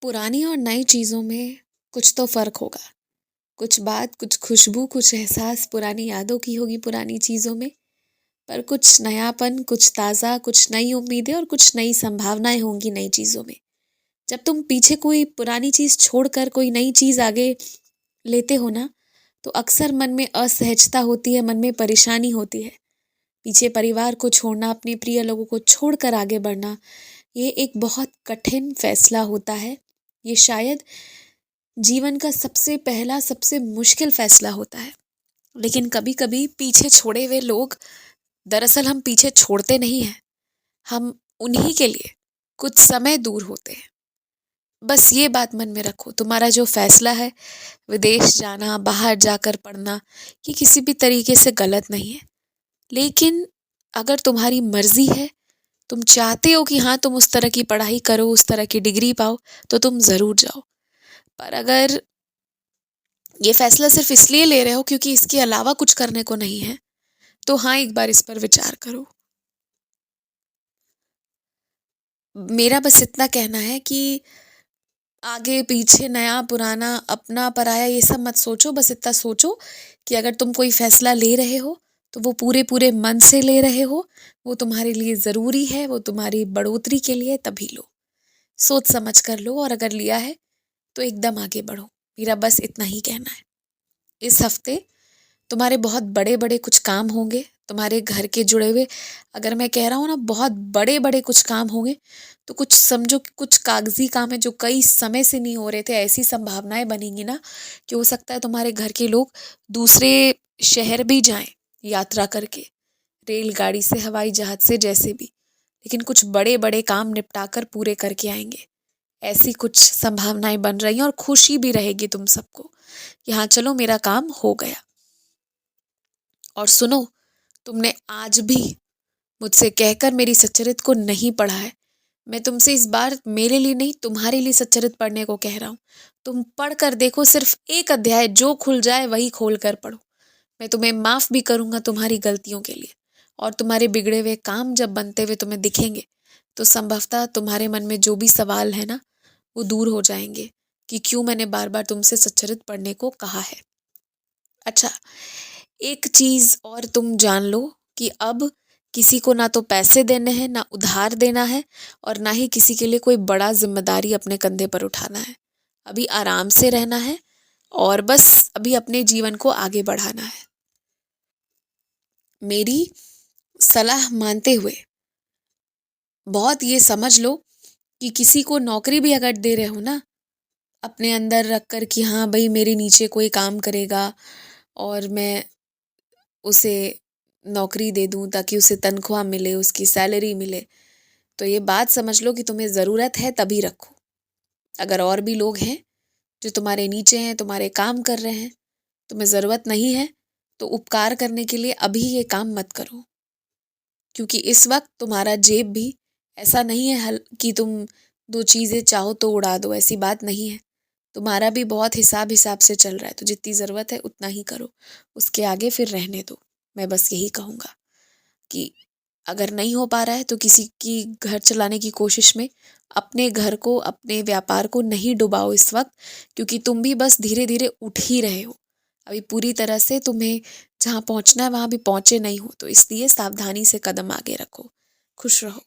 पुरानी और नई चीज़ों में कुछ तो फ़र्क होगा। कुछ बात, कुछ खुशबू, कुछ एहसास पुरानी यादों की होगी पुरानी चीज़ों में, पर कुछ नयापन, कुछ ताज़ा, कुछ नई उम्मीदें और कुछ नई संभावनाएँ होंगी नई चीज़ों में। जब तुम पीछे कोई पुरानी चीज़ छोड़कर कोई नई चीज़ आगे लेते हो ना, तो अक्सर मन में असहजता होती है, मन में परेशानी होती है। पीछे परिवार को छोड़ना, अपने प्रिय लोगों को छोड़कर आगे बढ़ना, ये एक बहुत कठिन फैसला होता है। ये शायद जीवन का सबसे पहला, सबसे मुश्किल फैसला होता है। लेकिन कभी-कभी पीछे छोड़े हुए लोग, दरअसल हम पीछे छोड़ते नहीं हैं। हम उन्हीं के लिए कुछ समय दूर होते हैं। बस ये बात मन में रखो, तुम्हारा जो फैसला है, विदेश जाना, बाहर जाकर पढ़ना, ये किसी भी तरीके से गलत नहीं है। लेकिन अगर तुम्हारी मर्ज़ी है, तुम चाहते हो कि हाँ, तुम उस तरह की पढ़ाई करो, उस तरह की डिग्री पाओ, तो तुम ज़रूर जाओ। पर अगर ये फैसला सिर्फ इसलिए ले रहे हो क्योंकि इसके अलावा कुछ करने को नहीं है, तो हाँ, एक बार इस पर विचार करो। मेरा बस इतना कहना है कि आगे पीछे, नया पुराना, अपना पराया, ये सब मत सोचो। बस इतना सोचो कि अगर तुम कोई फैसला ले रहे हो, तो वो पूरे पूरे मन से ले रहे हो, वो तुम्हारे लिए ज़रूरी है, वो तुम्हारी बढ़ोतरी के लिए, तभी लो। सोच समझ कर लो, और अगर लिया है तो एकदम आगे बढ़ो। मेरा बस इतना ही कहना है। इस हफ्ते तुम्हारे बहुत बड़े बड़े कुछ काम होंगे, तुम्हारे घर के जुड़े हुए। अगर मैं कह रहा हूँ ना, बहुत बड़े बड़े कुछ काम होंगे, तो कुछ समझो कि कुछ कागजी काम है जो कई समय से नहीं हो रहे थे। ऐसी संभावनाएं बनेंगी ना कि हो सकता है तुम्हारे घर के लोग दूसरे शहर भी जाएं यात्रा करके, रेलगाड़ी से, हवाई जहाज से, जैसे भी। लेकिन कुछ बड़े बड़े काम निपटा कर पूरे करके आएंगे। ऐसी कुछ संभावनाएं बन रही हैं, और खुशी भी रहेगी तुम सबको कि हाँ, चलो मेरा काम हो गया। और सुनो, तुमने आज भी मुझसे कहकर मेरी सच्चरित को नहीं पढ़ा है। मैं तुमसे इस बार मेरे लिए नहीं, तुम्हारे लिए सच्चरित पढ़ने को कह रहा हूँ। तुम पढ़ कर देखो, सिर्फ एक अध्याय, जो खुल जाए वही खोल कर पढ़ो। मैं तुम्हें माफ़ भी करूँगा तुम्हारी गलतियों के लिए। और तुम्हारे बिगड़े हुए काम जब बनते हुए तुम्हें दिखेंगे, तो संभवतः तुम्हारे मन में जो भी सवाल है ना, वो दूर हो जाएंगे कि क्यों मैंने बार बार तुमसे सच्चरित पढ़ने को कहा है। अच्छा, एक चीज़ और तुम जान लो कि अब किसी को ना तो पैसे देने हैं, ना उधार देना है, और ना ही किसी के लिए कोई बड़ा ज़िम्मेदारी अपने कंधे पर उठाना है। अभी आराम से रहना है, और बस अभी अपने जीवन को आगे बढ़ाना है। मेरी सलाह मानते हुए बहुत ये समझ लो कि किसी को नौकरी भी अगर दे रहे हो ना, अपने अंदर रख कर कि हाँ भाई, मेरे नीचे कोई काम करेगा और मैं उसे नौकरी दे दूँ ताकि उसे तनख्वाह मिले, उसकी सैलरी मिले, तो ये बात समझ लो कि तुम्हें ज़रूरत है तभी रखो। अगर और भी लोग हैं जो तुम्हारे नीचे हैं, तुम्हारे काम कर रहे हैं, तुम्हें ज़रूरत नहीं है, तो उपकार करने के लिए अभी ये काम मत करो। क्योंकि इस वक्त तुम्हारा जेब भी ऐसा नहीं है हल कि तुम दो चीज़ें चाहो तो उड़ा दो, ऐसी बात नहीं है। तुम्हारा भी बहुत हिसाब हिसाब से चल रहा है, तो जितनी ज़रूरत है उतना ही करो, उसके आगे फिर रहने दो। मैं बस यही कहूँगा कि अगर नहीं हो पा रहा है तो किसी की घर चलाने की कोशिश में अपने घर को, अपने व्यापार को नहीं डुबाओ इस वक्त, क्योंकि तुम भी बस धीरे धीरे उठ ही रहे हो। अभी पूरी तरह से तुम्हें जहाँ पहुँचना है वहाँ भी पहुँचे नहीं हो, तो इसलिए सावधानी से कदम आगे रखो। खुश रहो।